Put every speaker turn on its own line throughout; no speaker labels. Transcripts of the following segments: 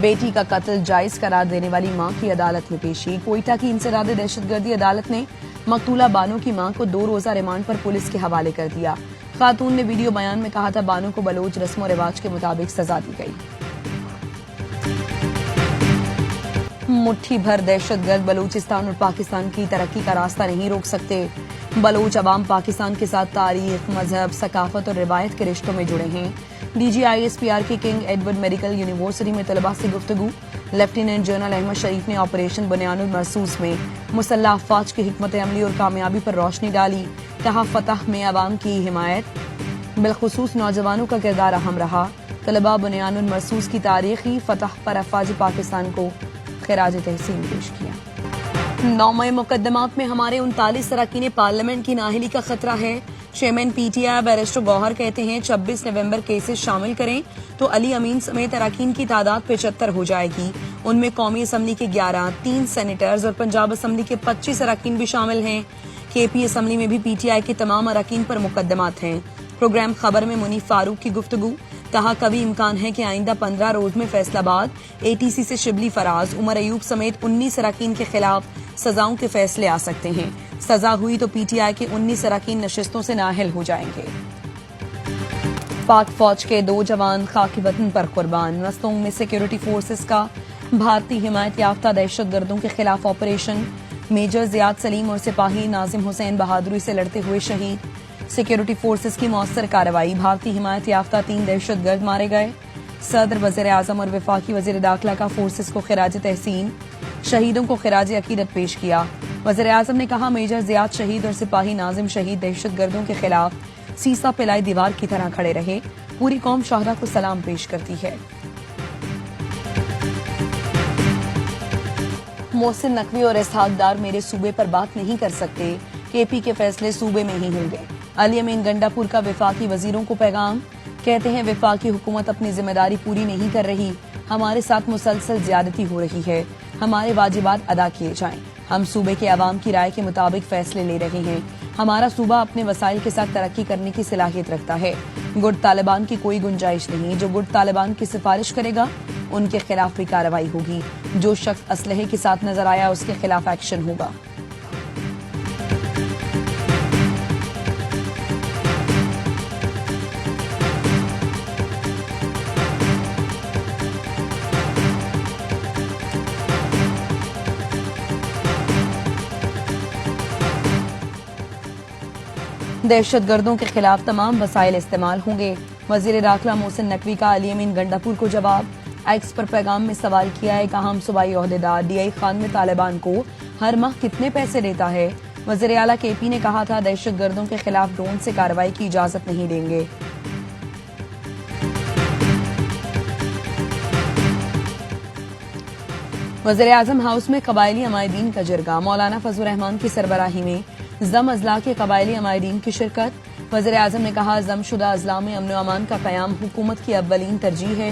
بیٹی کا قتل جائز قرار دینے والی ماں کی عدالت میں پیشی۔ کوئٹہ کی انسداد دہشت گردی عدالت نے مقتولہ بانو کی ماں کو 2 روزہ ریمانڈ پر پولیس کے حوالے کر دیا۔ خاتون نے ویڈیو بیان میں کہا تھا بانو کو بلوچ رسم و رواج کے مطابق سزا دی گئی۔ مٹھی بھر دہشت گرد بلوچستان اور پاکستان کی ترقی کا راستہ نہیں روک سکتے۔ بلوچ عوام پاکستان کے ساتھ تاریخ، مذہب، ثقافت اور روایت کے رشتوں میں جڑے ہیں۔ D G I S P R کے کنگ ایڈورڈ میڈیکل یونیورسٹی میں طلباء سے گفتگو۔ لیفٹیننٹ جنرل احمد شریف نے آپریشن بنیان المرصوص میں مسلح افواج کی حکمت عملی اور کامیابی پر روشنی ڈالی۔ کہا فتح میں عوام کی حمایت بالخصوص نوجوانوں کا کردار اہم رہا۔ طلباء بنیان المرصوص کی تاریخی فتح پر افواج پاکستان کو خراج تحسین پیش کیا۔ نامہ مقدمات میں ہمارے 39 اراکین پارلیمنٹ کی نااہلی کا خطرہ ہے۔ Chairman P T I barrister Gohar کہتے ہیں 26 نومبر کیسز شامل کریں تو علی امین سمیت اراکین کی تعداد 75 ہو جائے گی۔ ان میں قومی اسمبلی کے 11، 3 سینیٹرز اور پنجاب اسمبلی کے 25 اراکین بھی شامل ہیں۔ کے پی اسمبلی میں بھی پی ٹی آئی کے تمام اراکین پر مقدمات ہیں۔ پروگرام خبر میں منیف فاروق کی گفتگو۔ کہا کبھی امکان ہے کہ آئندہ 15 روز میں فیصل آباد، اے ٹی سی سے شبلی فراز، عمر ایوب سمیت 19 اراکین کے خلاف سزاؤں کے فیصلے آ سکتے ہیں۔ سزا ہوئی تو پی ٹی آئی کے 19 اراکین نشستوں سے نااہل ہو جائیں گے۔ پاک فوج کے 2 جوان خاک وطن پر قربان۔ وستونگ میں سیکیورٹی فورسز کا بھارتی حمایت یافتہ دہشت گردوں کے خلاف آپریشن۔ میجر زیاد سلیم اور سپاہی ناظم حسین بہادری سے لڑتے ہوئے شہید۔ سیکیورٹی فورسز کی مؤثر کارروائی، بھارتی حمایت یافتہ 3 دہشت گرد مارے گئے۔ صدر، وزیر اعظم اور وفاقی وزیر داخلہ کا فورسز کو خراج تحسین، شہیدوں کو خراج عقیدت پیش کیا۔ وزیر اعظم نے کہا میجر زیاد شہید اور سپاہی ناظم شہید دہشت گردوں کے خلاف سیسا پلائی دیوار کی طرح کھڑے رہے۔ پوری قوم شہداء کو سلام پیش کرتی ہے۔ محسن نقوی اور اسحاق ڈار میرے صوبے پر بات نہیں کر سکتے، کے پی کے فیصلے صوبے میں ہی ہوں گے۔ علی امین گنڈا پور کا وفاقی وزیروں کو پیغام۔ کہتے ہیں وفاقی حکومت اپنی ذمہ داری پوری نہیں کر رہی، ہمارے ساتھ مسلسل زیادتی ہو رہی ہے، ہمارے واجبات ادا کیے جائیں۔ ہم صوبے کے عوام کی رائے کے مطابق فیصلے لے رہے ہیں۔ ہمارا صوبہ اپنے وسائل کے ساتھ ترقی کرنے کی صلاحیت رکھتا ہے۔ گٹ طالبان کی کوئی گنجائش نہیں۔ جو گٹ طالبان کی سفارش کرے گا ان کے خلاف بھی کارروائی ہوگی۔ جو شخص اسلحے کے ساتھ نظر آیا اس کے خلاف ایکشن ہوگا۔ دہشت گردوں کے خلاف تمام وسائل استعمال ہوں گے۔ وزیر داخلہ محسن نقوی کا علی امین گنڈا پور کو جواب۔ ایکس پر پیغام میں سوال کیا ہے کہ ہم صوبائی عہدیدار ڈی آئی خان میں طالبان کو ہر ماہ کتنے پیسے دیتا ہے۔ وزیر اعلیٰ کے پی نے کہا تھا دہشت گردوں کے خلاف ڈرون سے کارروائی کی اجازت نہیں دیں گے۔ وزیر اعظم ہاؤس میں قبائلی عمائدین کا جرگہ، مولانا فضل الرحمان کی سربراہی میں ضم اضلاع کے قبائلی عمائدین کی شرکت۔ وزیر اعظم نے کہا ضم شدہ اضلاع میں امن و امان کا قیام حکومت کی اولین ترجیح ہے۔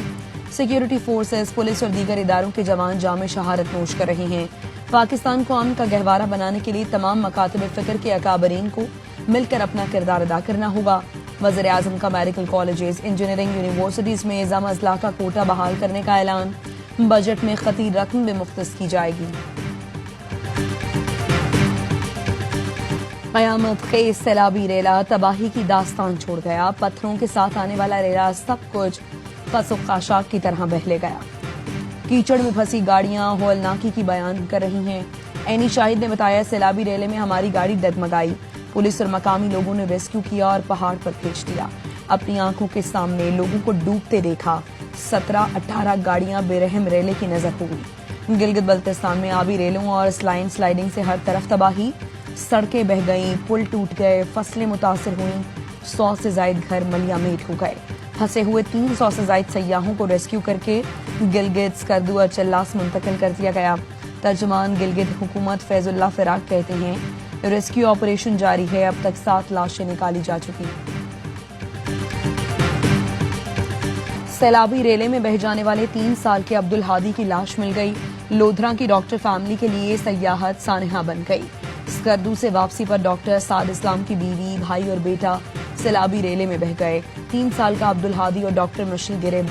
سیکیورٹی فورسز، پولیس اور دیگر اداروں کے جوان جام شہادت نوش کر رہے ہیں۔ پاکستان کو امن کا گہوارہ بنانے کے لیے تمام مکاتب فکر کے اکابرین کو مل کر اپنا کردار ادا کرنا ہوگا۔ وزیر اعظم کا میڈیکل کالجز، انجینئرنگ یونیورسٹیز میں ضم اضلاع کا کوٹہ بحال کرنے کا اعلان۔ بجٹ میں خطی رقم بھی مختص کی جائے گی۔ قیامت خیز سیلابی ریلا تباہی کی داستان چھوڑ گیا۔ پتھروں کے ساتھ آنے والا ریلا سب کچھ خس و خاشاک کی طرح بہلے گیا۔ کیچڑ میں پھنسی گاڑیاں ہولناکی کی بیان کر رہی ہیں۔ عینی شاہد نے بتایا سیلابی ریلے میں ہماری گاڑی ڈگمگائی، پولیس اور مقامی لوگوں نے ریسکیو کیا اور پہاڑ پر کھینچ دیا۔ اپنی آنکھوں کے سامنے لوگوں کو ڈوبتے دیکھا۔ 17-18 گاڑیاں بے رحم ریلے کی نظر ہوئی۔ گلگت بلتستان میں آبی ریلوں اور سلائڈنگ سے ہر طرف تباہی، سڑکیں بہہ گئیں، پل ٹوٹ گئے، فصلیں متاثر ہوئیں، 100 سے زائد گھر ملیا میٹ ہو گئے۔ پھنسے ہوئے 300 سے زائد سیاحوں کو ریسکیو کر کے گلگت، اسکردو اور چلاس منتقل کر دیا گیا۔ ترجمان گلگت حکومت فیض اللہ فراق کہتے ہیں ریسکیو آپریشن جاری ہے، اب تک 7 لاشیں نکالی جا چکی۔ سیلابی ریلے میں بہہ جانے والے 3 سال کے عبدالہادی کی لاش مل گئی۔ لودھرا کی ڈاکٹر فیملی کے لیے سیاحت سانحہ بن گئی۔ اسکردو سے واپسی پر ڈاکٹر سعد اسلام کی بیوی، بھائی اور بیٹا سیلابی ریلے میں بہہ گئے۔ 3 سال کا عبدالہادی اور ڈاکٹر مشل گرے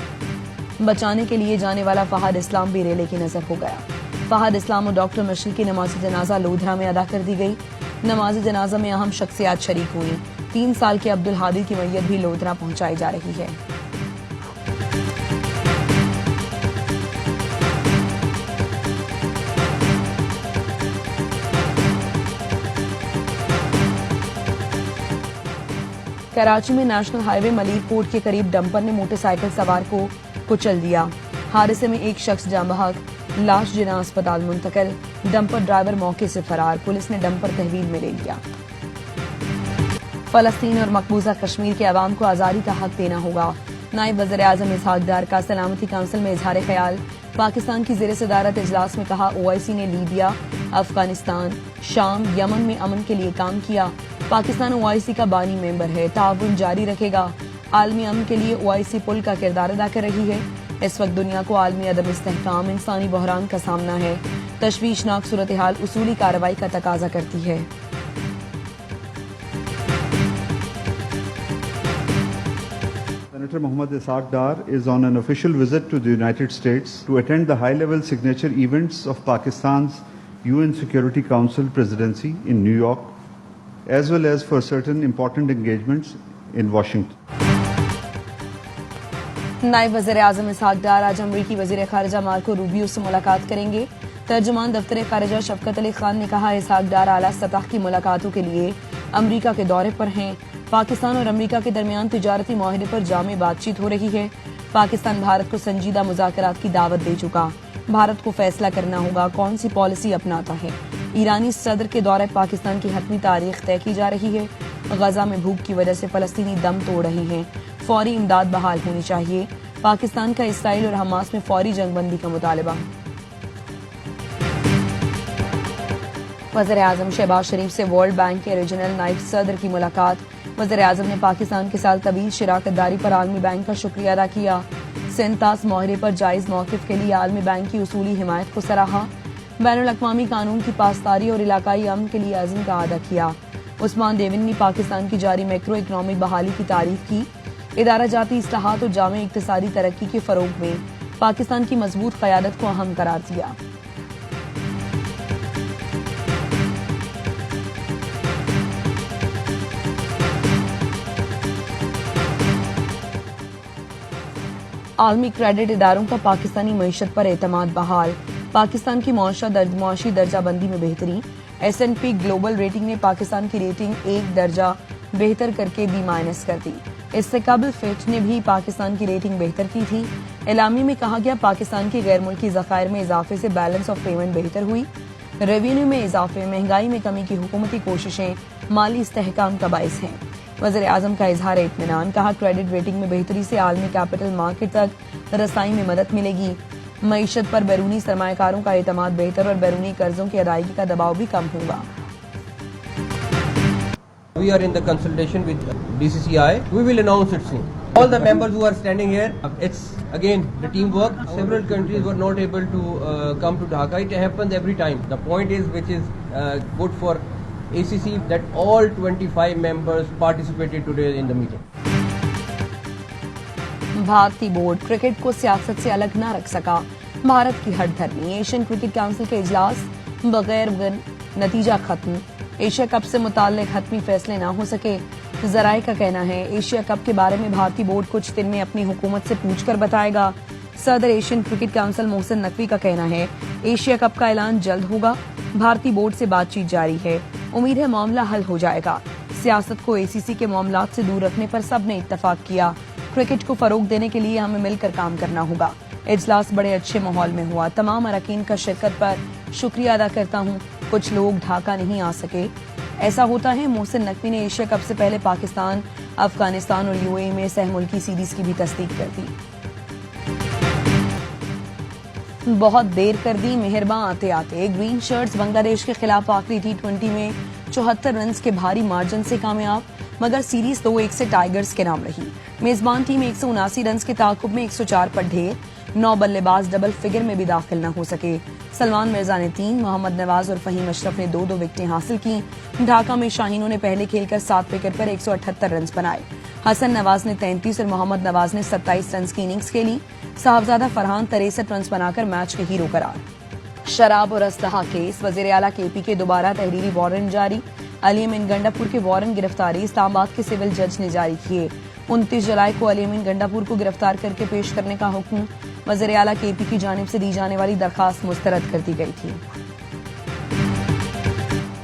بچانے کے لیے جانے والا فہد اسلام بھی ریلے کی نظر ہو گیا۔ فہد اسلام اور ڈاکٹر مشل کی نماز جنازہ لودھرا میں ادا کر دی گئی۔ نماز جنازہ میں اہم شخصیات شریک ہوئیں۔ 3 سال کے عبدالحادی کی میت بھی لودھرا پہنچائی جا رہی ہے۔ کراچی میں نیشنل ہائی وے ملیر کوٹ کے قریب ڈمپر نے موٹر سائیکل سوار کو کچل دیا۔ حادثے میں ایک شخص جاں بحق، لاش جناح اسپتال منتقل۔ ڈمپر ڈرائیور موقع سے فرار، پولیس نے ڈمپر تحویل میں لے لیا۔ فلسطین اور مقبوضہ کشمیر کے عوام کو آزادی کا حق دینا ہوگا۔ نائب وزیر اعظم اسحاق ڈار کا سلامتی کونسل میں اظہار خیال۔ پاکستان کی زیر صدارت اجلاس میں کہا OIC نے لیبیا، افغانستان، شام، یمن میں امن کے لیے کام کیا۔ پاکستان OIC کا بانی ممبر ہے، تعاون جاری رکھے گا۔ عالمی امن کے لیے OIC پل کا کردار ادا کر رہی ہے۔ اس وقت دنیا کو عالمی عدم استحکام، انسانی بحران کا سامنا ہے۔ تشویشناک صورتحال اصولی کارروائی کا تقاضا کرتی ہے۔
Senator Mohammad Ishaq Dar is on an official visit to the United States to attend the high-level signature events of Pakistan's UN Security Council presidency in New York, as well as for certain important engagements in Washington.
نائب وزیر اعظم اسحاق ڈار آج امریکی وزیر خارجہ Marco Rubio سے ملاقات کریں گے۔ ترجمان دفتر خارجہ شفقت علی خان نے کہا اسحاق ڈار اعلیٰ سطح کی ملاقاتوں کے لیے امریکہ کے دورے پر ہیں۔ پاکستان اور امریکہ کے درمیان تجارتی معاہدے پر جامع بات چیت ہو رہی ہے۔ پاکستان بھارت کو سنجیدہ مذاکرات کی دعوت دے چکا۔ بھارت کو فیصلہ کرنا ہوگا کون سی پالیسی اپناتا ہے۔ ایرانی صدر کے دورے پاکستان کی حتمی تاریخ طے کی جا رہی ہے۔ غزہ میں بھوک کی وجہ سے فلسطینی دم توڑ رہے ہیں، فوری امداد بحال ہونی چاہیے۔ پاکستان کا اسرائیل اور حماس میں فوری جنگ بندی کا مطالبہ۔ وزیر اعظم شہباز شریف سے ورلڈ بینک کے ریجنل نائب صدر کی ملاقات۔ وزیر اعظم نے پاکستان کے ساتھ طویل شراکت داری پر عالمی بینک کا شکریہ ادا کیا۔ سینتاس معاہدے پر جائز موقف کے لیے عالمی بینک کی اصولی حمایت کو سراہا۔ بین الاقوامی قانون کی پاسداری اور علاقائی امن کے لیے عزم کا اعادہ کیا۔ عثمان دیون نے پاکستان کی جاری میکرو اکنامک بحالی کی تعریف کی۔ ادارہ جاتی اصلاحات اور جامع اقتصادی ترقی کے فروغ میں پاکستان کی مضبوط قیادت کو اہم قرار دیا۔ عالمی کریڈٹ اداروں کا پاکستانی معیشت پر اعتماد بحال۔ پاکستان کی معاشی درجہ بندی میں بہتری۔ S&P گلوبل ریٹنگ نے پاکستان کی ریٹنگ 1 درجہ بہتر کر کے B- کر دی۔ اس سے قبل فیچ نے بھی پاکستان کی ریٹنگ بہتر کی تھی۔ اعلامیے میں کہا گیا پاکستان کے غیر ملکی ذخائر میں اضافے سے بیلنس آف پیمنٹ بہتر ہوئی۔ ریونیو میں اضافے، مہنگائی میں کمی کی حکومتی کوششیں مالی استحکام کا باعث ہیں۔ وزیر اعظم کا اظہار اطمینان، کہا کریڈٹ ریٹنگ میں بہتری سے عالمی کیپٹل مارکیٹ تک رسائی میں مدد ملے گی۔ معیشت پر بیرونی سرمایہ کاروں کا اعتماد بہتر اور بیرونی قرضوں کی ادائیگی کا دباؤ بھی کم ہوگا۔
We are in the consultation with DCCI. We will announce it soon. All the members who are standing here, it's again the teamwork. Several countries were not able to come to Dhaka. It happens every time. The point is, which is good for ACC, that all 25 members participated today in the meeting.
بھارتی board cricket کو سیاست سے الگ نہ رکھ سکا، بھارت کی ہٹ دھرمی۔ Asian cricket council کے اجلاس بغیر نتیجہ ختم۔ ایشیا کپ سے متعلق حتمی فیصلے نہ ہو سکے۔ ذرائع کا کہنا ہے ایشیا کپ کے بارے میں بھارتی بورڈ کچھ دن میں اپنی حکومت سے پوچھ کر بتائے گا۔ صدر Asian cricket council Mohsin Naqvi کا کہنا ہے ایشیا کپ کا اعلان جلد ہوگا۔ بھارتی بورڈ سے بات چیت جاری ہے، امید ہے معاملہ حل ہو جائے گا۔ سیاست کو ACC کے معاملات سے دور رکھنے پر سب نے اتفاق کیا۔ کرکٹ کو فروغ دینے کے لیے ہمیں مل کر کام کرنا ہوگا۔ اجلاس بڑے اچھے ماحول میں ہوا، تمام اراکین کا شرکت پر شکریہ ادا کرتا ہوں۔ کچھ لوگ ڈھاکہ نہیں آ سکے، ایسا ہوتا ہے۔ محسن نقوی نے ایشیا کپ سے پہلے پاکستان، افغانستان اور UAE میں سہ ملکی سیریز کی بھی تصدیق کر دی۔ بہت دیر کر دی مہرباں آتے آتے، گرین شرٹس بنگلہ دیش کے خلاف آخری T20 میں 74 رنز کے بھاری مارجن سے کامیاب، مگر سیریز 2-1 سے ٹائیگرز کے نام رہی۔ میزبان ٹیم 179 رنز کے تعاقب میں 104 پر ڈھیر، 9 بلے باز ڈبل فگر میں بھی داخل نہ ہو سکے۔ سلمان مرزا نے 3، محمد نواز اور فہیم اشرف نے 2 وکٹیں حاصل کی۔ ڈھاکہ میں شاہینوں نے پہلے کھیل کر 7 وکٹ پر 178 رنز بنائے۔ حسن نواز نے 33 اور محمد نواز نے 27 رنز کی اننگز کھیلی. صاحبزادہ فرحان 63 رنز بنا کر میچ کے ہیرو قرار. شراب اور اسلحہ کیس، وزیر اعلیٰ کے پی کے دوبارہ تحریری وارنٹ جاری. علی امین گنڈاپور کے وارنٹ گرفتاری اسلام آباد کے سول جج نے جاری کیے. 29 جولائی کو علی امین گنڈاپور کو گرفتار کر کے پیش کرنے کا حکم. وزیر اعلیٰ کے پی کی جانب سے دی جانے والی درخواست مسترد کر دی گئی تھی.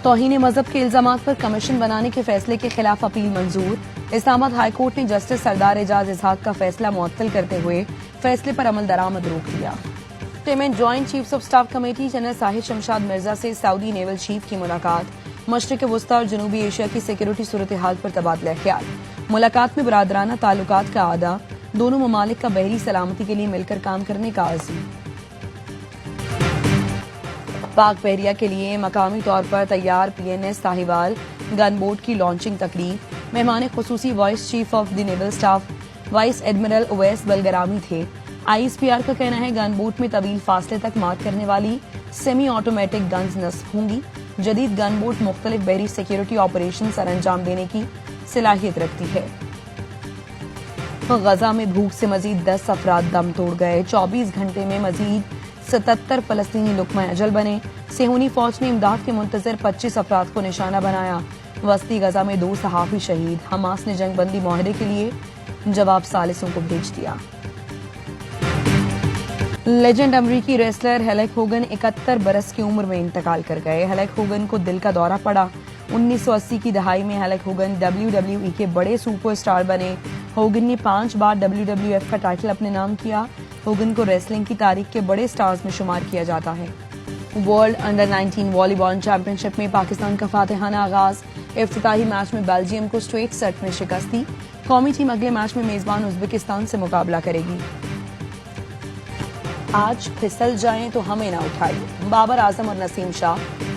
توہین مذہب کے الزامات پر کمیشن بنانے کے فیصلے کے خلاف اپیل منظور. اسلام آباد ہائی کورٹ نے جسٹس سردار اعجاز اسحاق کا فیصلہ معطل کرتے ہوئے فیصلے پر عمل درآمد روک دیا. Team joint chiefs of staff committee general Sahir Shamshad Mirza سے سعودی نیول چیف کی ملاقات. مشرق وسطی اور جنوبی ایشیا کی سیکورٹی صورتحال پر تبادلہ خیال. ملاقات میں برادرانہ تعلقات کا اعادہ، دونوں ممالک کا بحری سلامتی کے لیے مل کر کام کرنے کا عزم. پاک بحریہ کے لیے مقامی طور پر تیار P N S Sahiwal gun boat کی لانچنگ تقریب. مہمان خصوصی vice chief of the naval staff vice admiral Owais Bilgrami تھے. آئی ایس پی آر کا کہنا ہے گن بوٹ میں طویل فاصلے تک مار کرنے والی سیمی آٹومیٹک گنز نصب ہوں گی. جدید گن بوٹ مختلف بحری سیکیورٹی آپریشن سر انجام دینے کی صلاحیت رکھتی ہے. غزہ میں بھوک سے مزید 10 افراد دم توڑ گئے. 24 گھنٹے میں مزید 77 فلسطینی لقمہ اجل بنے. صہیونی فوج نے امداد کے منتظر 25 افراد کو نشانہ بنایا. وسطی غزہ میں 2 صحافی شہید. حماس نے جنگ بندی معاہدے کے لیے جواب ثالثوں کو بھیج دیا. لیجنڈ امریکی ریسلر ہلک ہوگن 71 برس کی عمر میں انتقال کر گئے. ہلک ہوگن کو دل کا دورہ پڑا. 1980 کی دہائی میں ہلک ہوگن WWE کے بڑے سپر اسٹار بنے. ہوگن نے 5 بار WWF کا ٹائٹل اپنے نام کیا. ہوگن کو ریسلنگ کی تاریخ کے بڑے سٹارز میں شمار کیا جاتا ہے. ورلڈ انڈر 19 والی بال چیمپئن شپ میں پاکستان کا فاتحانہ آغاز. افتتاحی میچ میں بیلجیم کو اسٹریٹ سیٹ میں شکست دی. قومی ٹیم اگلے میچ میں میزبان ازبکستان سے مقابلہ کرے گی. آج پھسل جائیں تو ہمیں نہ اٹھائیے. بابر اعظم اور نسیم شاہ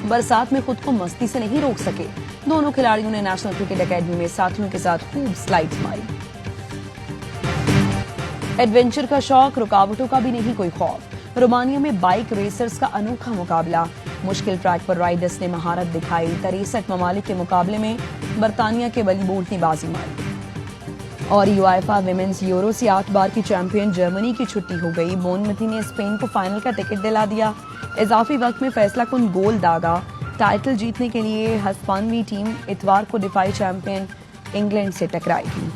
برسات میں خود کو مستی سے نہیں روک سکے. دونوں کھلاڑیوں نے نیشنل کرکٹ اکیڈمی میں ساتھیوں کے ساتھ خوب سلائیڈز ماری. ایڈونچر کا شوق، رکاوٹوں کا بھی نہیں کوئی خوف. رومانیہ میں بائک ریسرز کا انوکھا مقابلہ. مشکل ٹریک پر رائڈرز نے مہارت دکھائی. 63 ممالک کے مقابلے میں برطانیہ کے بلی بولٹ نے بازی ماری. اور یوائفا ویمنز یورو سے 8 بار کی چیمپئن جرمنی کی چھٹی ہو گئی. بونمتھی نے اسپین کو فائنل کا ٹکٹ دلا دیا. اضافی وقت میں فیصلہ کن گول داغا. ٹائٹل جیتنے کے لیے ہسپانوی ٹیم اتوار کو دفاعی چیمپئن انگلینڈ سے ٹکرائے گی.